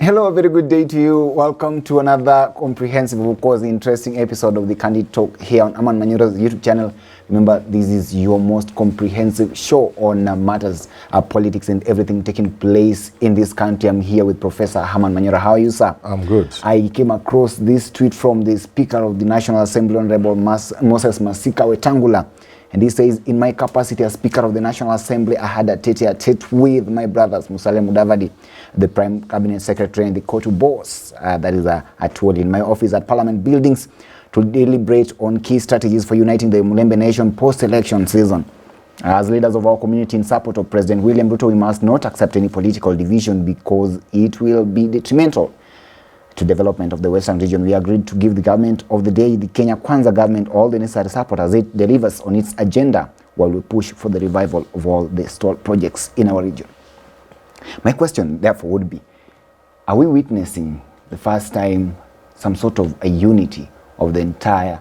Hello, a very good day to you. Welcome to another comprehensive, of course, interesting episode of the Candid Talk here on Herman Manyora's YouTube channel. Remember, this is your most comprehensive show on matters, politics and everything taking place in this country. I'm here with Professor Herman Manyora. How are you, sir? I'm good. I came across this tweet from the Speaker of the National Assembly, Honorable Moses Masika Wetangula. And he says, in my capacity as Speaker of the National Assembly, I had a tete-a-tete with my brothers, Mudavadi, the Prime Cabinet Secretary, and the Kotu boss, that is Atuoli, in my office at Parliament buildings to deliberate on key strategies for uniting the Mulembe nation post-election season. As leaders of our community in support of President William Ruto, we must not accept any political division because it will be detrimental to development of the Western region. We agreed to give the government of the day, the Kenya Kwanza government, all the necessary support as it delivers on its agenda while we push for the revival of all the stalled projects in our region. My question, therefore, would be, are we witnessing the first time some sort of a unity of the entire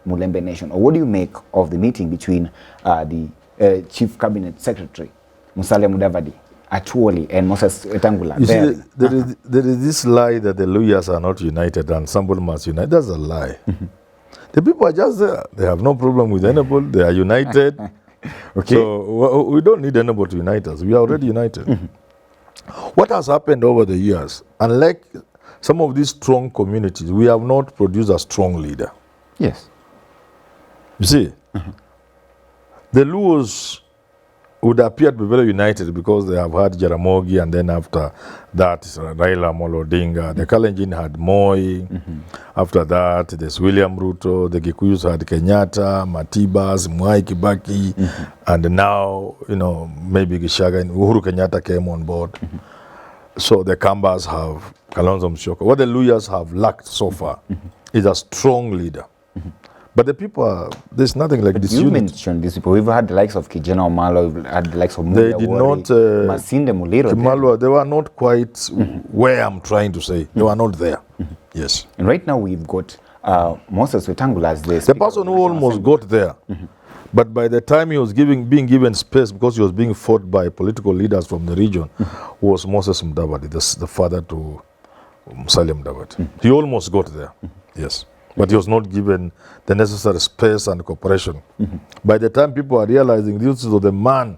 Mulembe nation? Or what do you make of the meeting between the Chief Cabinet Secretary, Musalia Mudavadi, Atuoli, and Moses Wetangula? You see, there is this lie that the lawyers are not united and somebody must unite. That's a lie. The people are just there. They have no problem with anybody. They are united. Okay. So we don't need anybody to unite us. We are already united. What has happened over the years, unlike some of these strong communities, we have not produced a strong leader. Yes. You see, the Luos would appear to be very united because they have had Jaramogi, and then after that Raila Odinga. The Kalenjin had Moi. After that, there's William Ruto. The Gikuyus had Kenyatta, Matibas, Mwai Kibaki, and now, maybe Gachagua and Uhuru Kenyatta came on board. So the Kambas have Kalonzo Musyoka. What the Luyas have lacked so far is a strong leader. But the people there's nothing like this. You mentioned these people. We've had the likes of Kijana Omalo, we've had the likes of They did not, Masinde Muliro. Kimalwa, they were not quite where I'm trying to say. They were not there. Yes. And right now we've got Moses Wetangula as the person who almost got there. But by the time he was being given space because he was being fought by political leaders from the region, was Moses Mudavadi, the father to Musalia Mudavadi. He almost got there. Yes. But he was not given the necessary space and cooperation. By the time people are realizing this is the man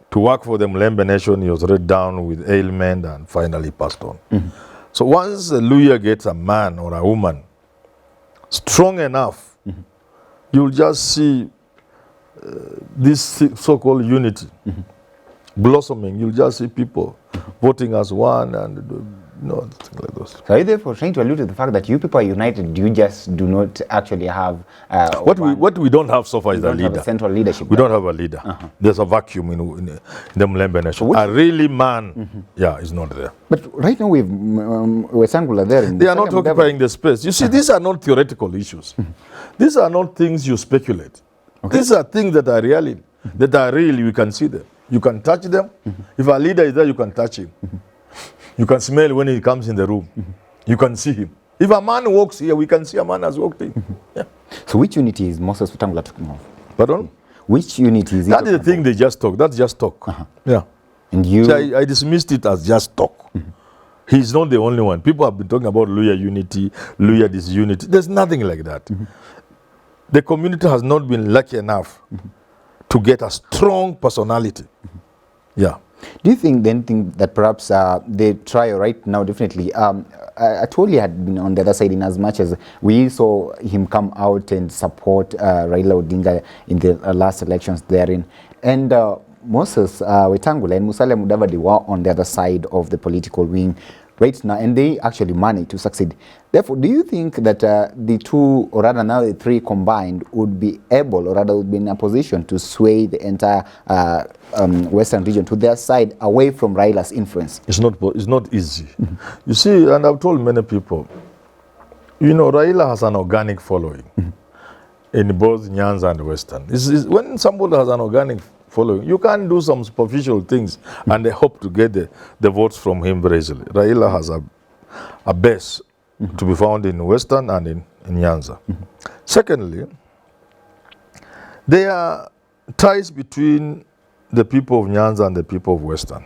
to work for the Mulembe nation, he was already down with ailment and finally passed on. So once a Luya gets a man or a woman strong enough, you'll just see this so-called unity blossoming. You'll just see people voting as one and things like those. So are you therefore trying to allude to the fact that you people are united, you just do not actually have what we don't have so far is a leader. Have a central leadership. We don't have a leader. There's a vacuum in the Mulembe nation. A really man, is not there. But right now we've Wetangula there. They are not occupying the space. You see, these are not theoretical issues. These are not things you speculate. Okay. These are things that are reality, that are real. You can see them. You can touch them. If a leader is there, you can touch him. You can smell when he comes in the room. You can see him. If a man walks here, we can see a man has walked in. So which unity is Moses Wetangula talking of? Pardon? Which unity is it? That is the thing they just talk. That's just talk. Yeah. And you... So I dismissed it as just talk. He's not the only one. People have been talking about Luya unity, Luya disunity. There's nothing like that. The community has not been lucky enough to get a strong personality. Yeah. Do you think that perhaps the trial right now, definitely, Atuoli had been on the other side in as much as we saw him come out and support Raila Odinga in the last elections therein. And Moses Wetangula and Musalia Mudavadi were on the other side of the political wing right now, and they actually managed to succeed. Therefore, do you think that the two, or rather now the three combined, would be able, or rather would be in a position to sway the entire Western region to their side, away from Raila's influence? It's not easy. You see, and I've told many people, Raila has an organic following in both Nyanza and Western. When somebody has an organic following, you can't do some superficial things and they hope to get the votes from him very easily. Raila has a base to be found in Western and in Nyanza. Secondly, there are ties between the people of Nyanza and the people of Western,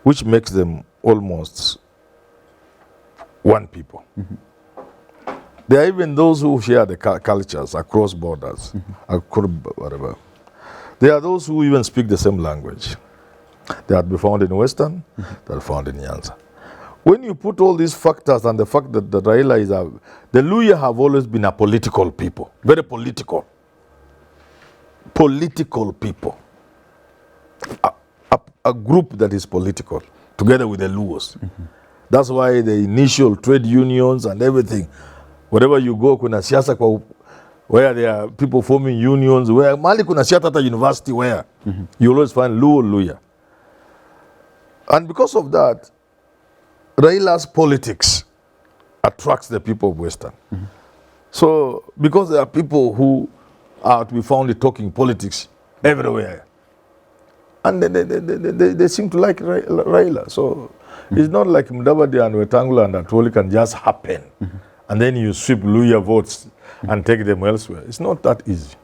which makes them almost one people. There are even those who share the cultures across borders, across whatever. There are those who even speak the same language. They are to be found in Western, they are found in Nyanza. When you put all these factors and the fact that the Raila is the Luhya have always been a political people, very political. Political people. A group that is political, together with the Luos. That's why the initial trade unions and everything, wherever you go, kuna siasa kwa where there are people forming unions, where mali kuna siasa at a university where you always find Luhya. And because of that, Raila's politics attracts the people of Western. So, because there are people who are to be found talking politics everywhere, and they seem to like Raila. So, it's not like Mudavadi and Wetangula and Atwoli can just happen, and then you sweep Luhya votes and take them elsewhere. It's not that easy.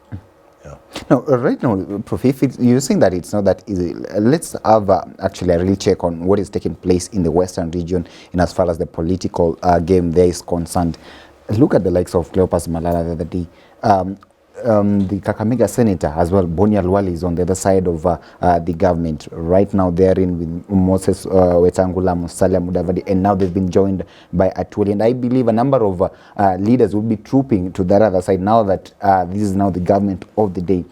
No, right now, Prof, if you're saying that it's not that easy, let's have actually a real check on what is taking place in the Western region in as far as the political game there is concerned. Look at the likes of Cleopas Malala the other day. The Kakamega senator as well, Bonia Lwali, is on the other side of the government. Right now they're in with Moses Wetangula, Musalia Mudavadi, and now they've been joined by Atwoli. And I believe a number of leaders will be trooping to that other side now that this is now the government of the day.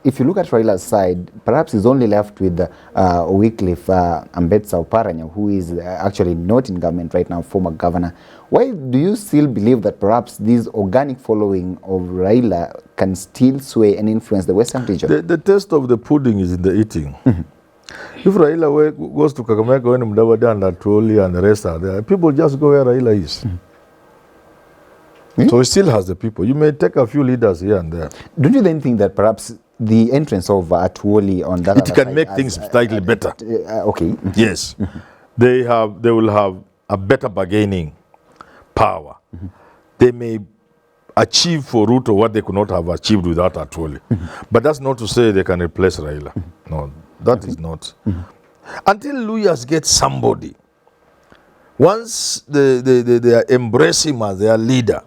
If you look at Raila's side, perhaps he's only left with Wycliffe Ambetsa Oparanya, who is actually not in government right now, former governor. Why do you still believe that perhaps this organic following of Raila can still sway and influence the Western region? The taste of the pudding is in the eating. If Raila goes to Kakamega, when Mudavadi and Atwoli and the rest are there, people just go where Raila is. So he still has the people. You may take a few leaders here and there. Don't you then think that perhaps the entrance of Atwoli on that it can make things slightly better? Okay. Yes. They will have a better bargaining power. They may achieve for Ruto what they could not have achieved without Atwoli. But that's not to say they can replace Raila. No, that is not. Until Luhyas get somebody, once they embrace him as their leader,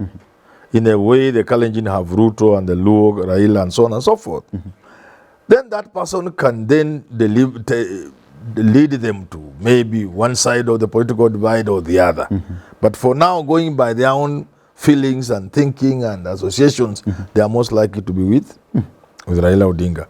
in a way the Kalenjin have Ruto and the Luo, Raila and so on and so forth, then that person can then lead them to maybe one side of the political divide or the other. But for now, going by their own feelings and thinking and associations, they are most likely to be with Raila Odinga.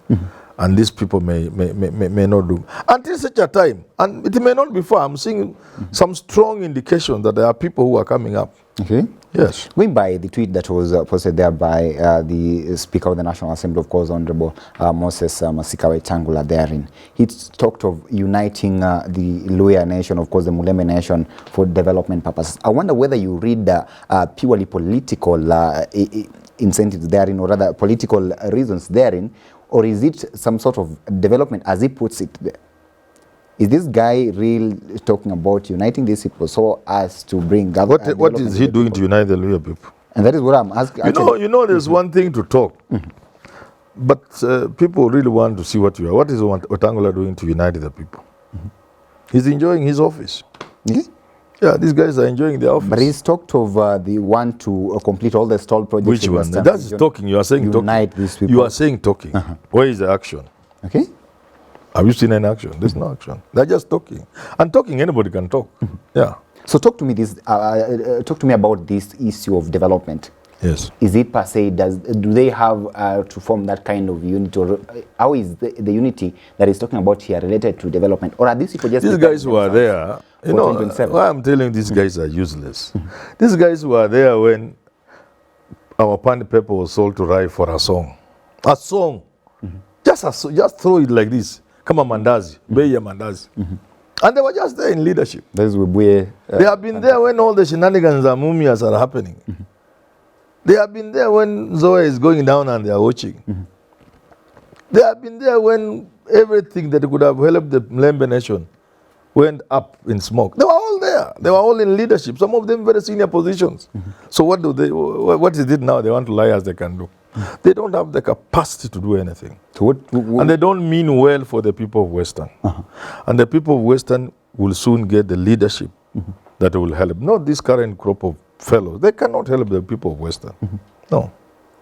And these people may not do. Until such a time, and it may not be far, I'm seeing some strong indication that there are people who are coming up. Okay. Yes. Going by the tweet that was posted there by the Speaker of the National Assembly, of course, Honorable Moses Masika Wetangula therein, he talked of uniting the Luhya nation, of course, the Mulembe nation, for development purposes. I wonder whether you read purely political incentives therein, or rather political reasons therein, or is it some sort of development, as he puts it there? Is this guy real talking about uniting these people so as to bring government? What is he doing to unite the Luhya people? And that is what I'm asking. You know, there's one thing to talk, but people really want to see what you are. What is Wetangula doing to unite the people? He's enjoying his office. Yeah, these guys are enjoying their office. But he's talked of the one to complete all the stalled projects. Which one? That's talking. You are saying unite talking. These people. You are saying talking. Where is the action? Okay. Have you seen any action? There's no action. They're just talking. And talking, anybody can talk. Yeah. So talk to me about this issue of development. Yes. Is it per se, do they have to form that kind of unity, or how is the unity that he's talking about here related to development? Or are these people just... These guys who are there, you know, why I'm telling these guys are useless. These guys who are there when our pan paper was sold to Rai for a song. A song. Just throw it like this. Come on, Mandazi. Beya Mandazi. And they were just there in leadership. They have been there when all the shenanigans and mumias are happening. They have been there when Zoe is going down and they are watching. They have been there when everything that could have helped the Mlembe nation went up in smoke. They were all there. They were all in leadership. Some of them very senior positions. So what is it now they want to lie as they can do? They don't have the capacity to do anything. So and they don't mean well for the people of Western. And the people of Western will soon get the leadership that will help. Not this current crop of fellows. They cannot help the people of Western. No.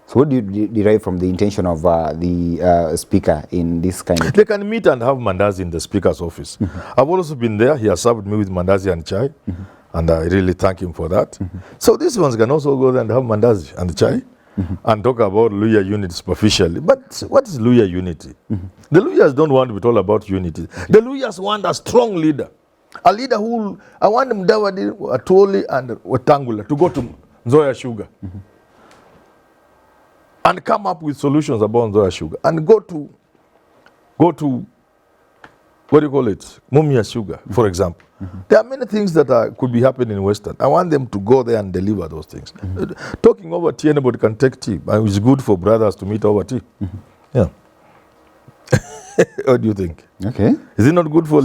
So what do you derive from the intention of the speaker in this kind of... They can meet and have mandazi in the speaker's office. I've also been there. He has served me with mandazi and chai. And I really thank him for that. So these ones can also go there and have mandazi and chai and talk about Luhya unity superficially. But what is Luhya unity? The Luhyas don't want to be told about unity. The Luhyas want a strong leader. A leader who... I want Mudavadi, Atwoli and Wetangula to go to Nzoia Sugar and come up with solutions about Nzoia Sugar and go to what do you call it? Mumia Sugar, for example. There are many things that could be happening in Western. I want them to go there and deliver those things. Talking over tea, anybody can take tea. And it's good for brothers to meet over tea. Yeah. What do you think? Okay. Is it not good for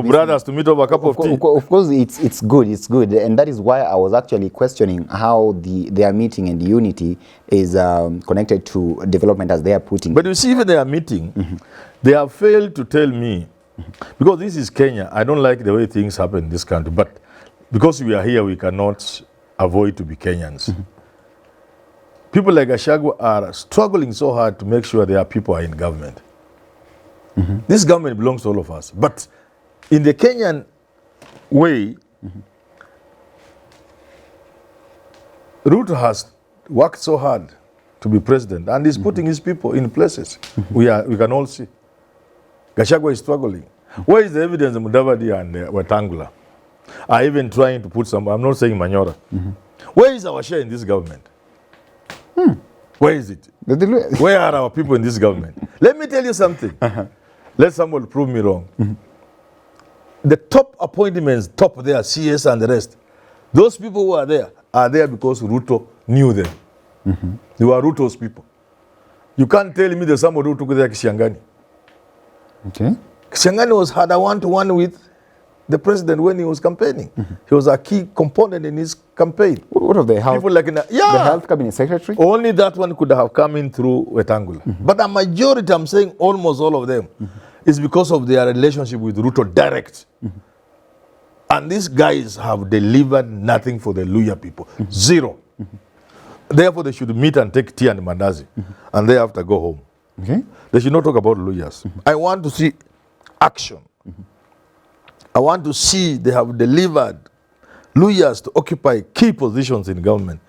brothers to meet over a cup of tea? Of course, it's good. And that is why I was actually questioning how their meeting and unity is connected to development as they are putting. But you see, even their meeting, they have failed to tell me, because this is Kenya, I don't like the way things happen in this country, but because we are here, we cannot avoid to be Kenyans. People like Gachagua are struggling so hard to make sure their people are in government. This government belongs to all of us. But in the Kenyan way, Ruto has worked so hard to be president and is putting his people in places we can all see. Gachagua is struggling. Where is the evidence of Mudavadi and Wetangula are even trying to put some... I'm not saying Manyora. Where is our share in this government? Where is it? Where are our people in this government? Let me tell you something. Let someone prove me wrong. The top appointments, top there, CS and the rest, those people who are there because Ruto knew them. They were Ruto's people. You can't tell me there's somebody who took there Kishangani. Okay. Kishangani had a one-to-one with the president when he was campaigning. He was a key component in his campaign. What of the health? People like the health cabinet secretary? Only that one could have come in through Wetangula. But a majority, I'm saying almost all of them, is because of their relationship with Ruto direct. And these guys have delivered nothing for the Luhya people. Zero. Therefore, they should meet and take tea and mandazi. And thereafter go home. Okay. They should not talk about Luhyas. I want to see action. I want to see they have delivered Luhyas to occupy key positions in government.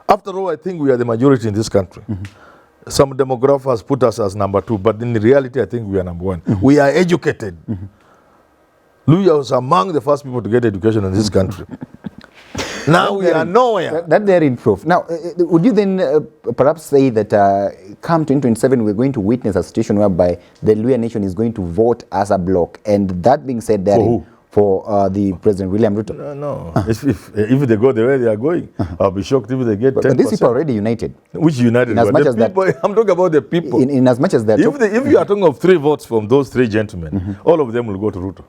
After all, I think we are the majority in this country. Some demographers put us as number 2, but in reality, I think we are number 1. We are educated. Luhya was among the first people to get education in this country. Now we are nowhere. That they're in proof. Now, would you then perhaps say that come 2027, we're going to witness a situation whereby the Luhya nation is going to vote as a bloc? And that being said, for the President William Ruto. No. If they go the way they are going, I'll be shocked if they get 10%. But these people are already united. Which united? In as much as people, I'm talking about the people. In as much as that. If you are talking of 3 votes from those 3 gentlemen, all of them will go to Ruto.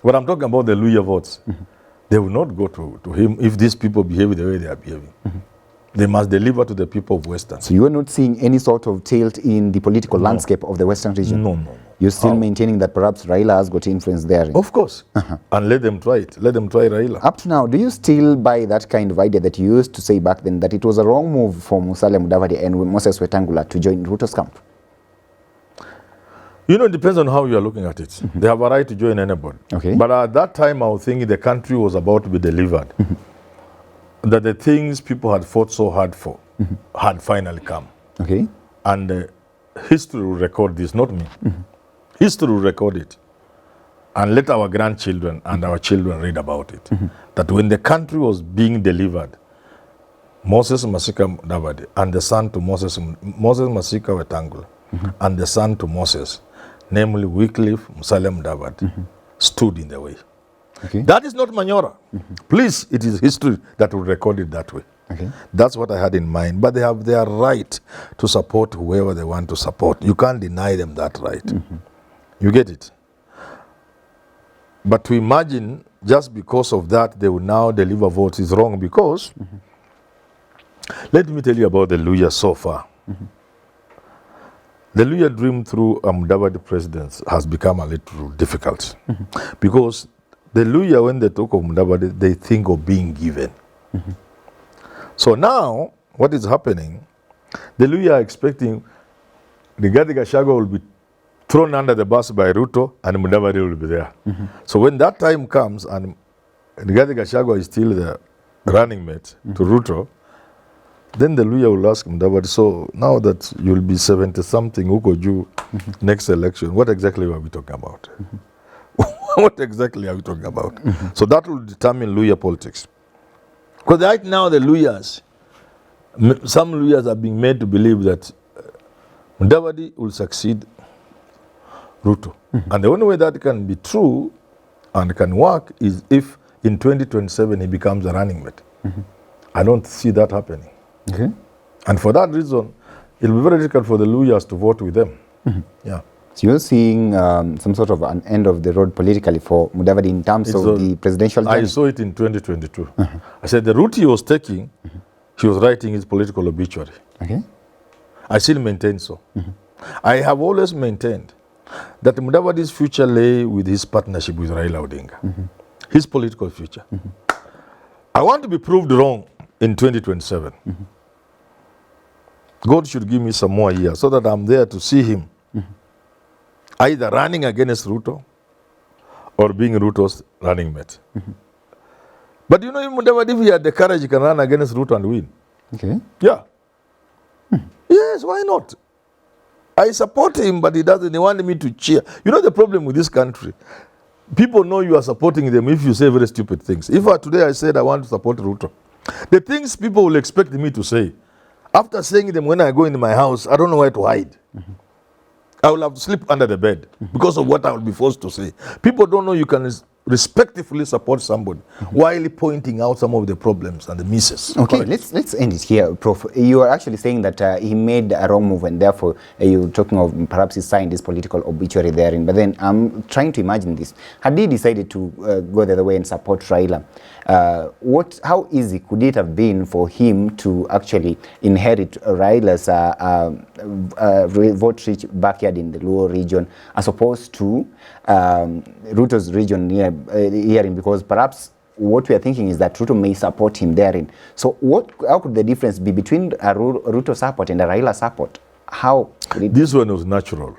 But I'm talking about the Luhya votes. They will not go to him if these people behave the way they are behaving. They must deliver to the people of Western. So you are not seeing any sort of tilt in the political landscape of the Western region? No. You're still maintaining that perhaps Raila has got influence there? Of course. And let them try it. Let them try Raila. Up to now, do you still buy that kind of idea that you used to say back then, that it was a wrong move for Musalia Mudavadi and Moses Wetangula to join Ruto's camp? You know, it depends on how you are looking at it. They have a right to join anybody. Okay. But at that time, I was thinking the country was about to be delivered. That the things people had fought so hard for had finally come. Okay. And history will record this, not me. History will record it. And let our grandchildren and our children read about it. That when the country was being delivered, Moses Masika Mudavadi and the son to Moses Masika Wetangula and the son to Moses, namely Wycliffe Musalia Mudavadi, stood in the way. Okay. That is not Manyora. Please, it is history that will record it that way. Okay. That's what I had in mind. But they have their right to support whoever they want to support. You can't deny them that right. You get it? But to imagine just because of that they will now deliver votes is wrong, because let me tell you about the Luhya so far. The Luhya dream through Mudavadi presidents has become a little difficult because the Luhya, when they talk of Mudavadi, they think of being given. So now, what is happening, the Luhya are expecting Rigathi Gachagua will be thrown under the bus by Ruto and Mudavadi will be there. So when that time comes and Rigathi Gachagua is still the running mate to Ruto, then the Luhya will ask Mudavadi, so now that you'll be 70-something, who could you next election, what exactly are we talking about? What exactly are we talking about? So that will determine Luhya politics. Because right now the Luhyas, some Luhyas are being made to believe that Mudavadi will succeed Ruto. And the only way that can be true and can work is if in 2027 he becomes a running mate. I don't see that happening. Okay. And for that reason, it will be very difficult for the Luhyas to vote with them. Yeah. So you're seeing some sort of an end of the road politically for Mudavadi in terms of the presidential journey? I saw it in 2022. I said the route he was taking, he was writing his political obituary. Okay. I still maintain so. I have always maintained that Mudavadi's future lay with his partnership with Raila Odinga. His political future. I want to be proved wrong in 2027. God should give me some more years so that I'm there to see him either running against Ruto or being Ruto's running mate. But you know, if Mudavadi, if he had the courage, he can run against Ruto and win. Okay. Yeah. Yes, why not? I support him, but he doesn't. He wanted me to cheer. You know the problem with this country? People know you are supporting them if you say very stupid things. If today I said I want to support Ruto, the things people will expect me to say, after saying them when I go into my house, I don't know where to hide. I will have to sleep under the bed because of what I will be forced to say. People don't know you can respectfully support somebody while pointing out some of the problems and the misses. Okay, let's end it here, Prof. You are actually saying that he made a wrong move and therefore you're talking of perhaps he signed his political obituary therein. But then I'm trying to imagine this. Had he decided to go the other way and support Raila, how easy could it have been for him to actually inherit Raila's vote-rich backyard in the Luo region as opposed to Ruto's region herein, because perhaps what we are thinking is that Ruto may support him therein. So how could the difference be between a Ruto support and a Raila support? How could it This one was natural.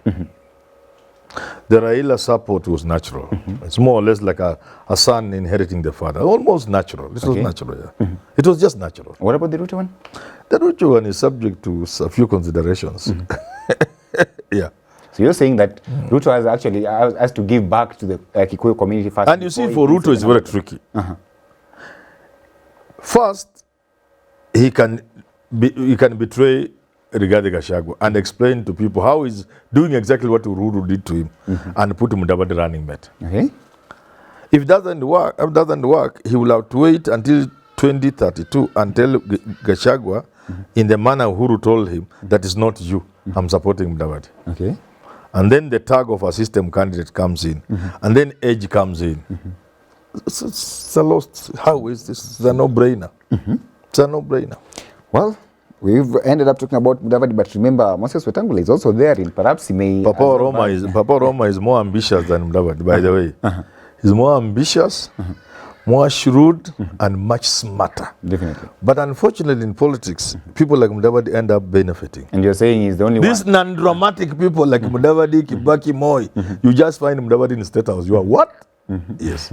The Raila support was natural. It's more or less like a son inheriting the father. Almost natural. This was natural, yeah. It was just natural. What about the Ruto one? The Ruto one is subject to a few considerations. Yeah. So you're saying that Ruto has actually has to give back to the Kikuyu community first. And you see, for Ruto, it's very tricky. First, he can betray Rigathi Gachagua and explain to people how he's doing exactly what Ruto did to him and put Mudavadi running mate. Okay. If it doesn't work, he will have to wait until 2032 and tell Gachagua in the manner Uhuru told him that is not you. I'm supporting Mudavadi. Okay. And then the tag of a system candidate comes in, and then age comes in. It's a lost. How is this? It's a no-brainer. It's a no-brainer. Well, we've ended up talking about Mudavadi, but remember, Moses Wetangula is also there. In perhaps he may. Papa Roma is more ambitious than Mudavadi. By the way, he's more ambitious, more shrewd, and much smarter. Definitely. But unfortunately, in politics, people like Mudavadi end up benefiting. And you're saying he's the only These one. non-dramatic people like Mudavadi, Kibaki, Moi, you just find Mudavadi in State House. You are what? Yes.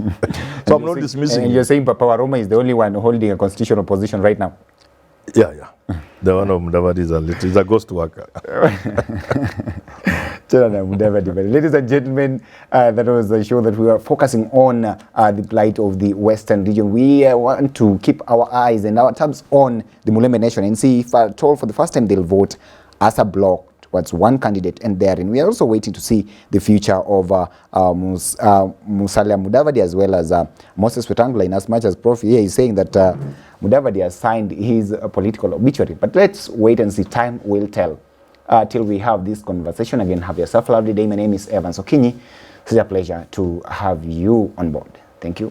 So I'm not dismissing. And you're saying Papa Roma is the only one holding a constitutional position right now. Yeah. The one of Mudavadi is a ghost worker. Mudavadi. But ladies and gentlemen, that was a show that we are focusing on the plight of the Western region. We want to keep our eyes and our tabs on the Mulembe Nation and see if at all for the first time they'll vote as a bloc towards one candidate, and therein we are also waiting to see the future of Musalia Mudavadi as well as Moses Wetangula, in as much as Prof here is saying that Mudavadi has signed his political obituary. But let's wait and see. Time will tell. Till we have this conversation again, have yourself a lovely day. My name is Evans Okinyi. It's a pleasure to have you on board. Thank you.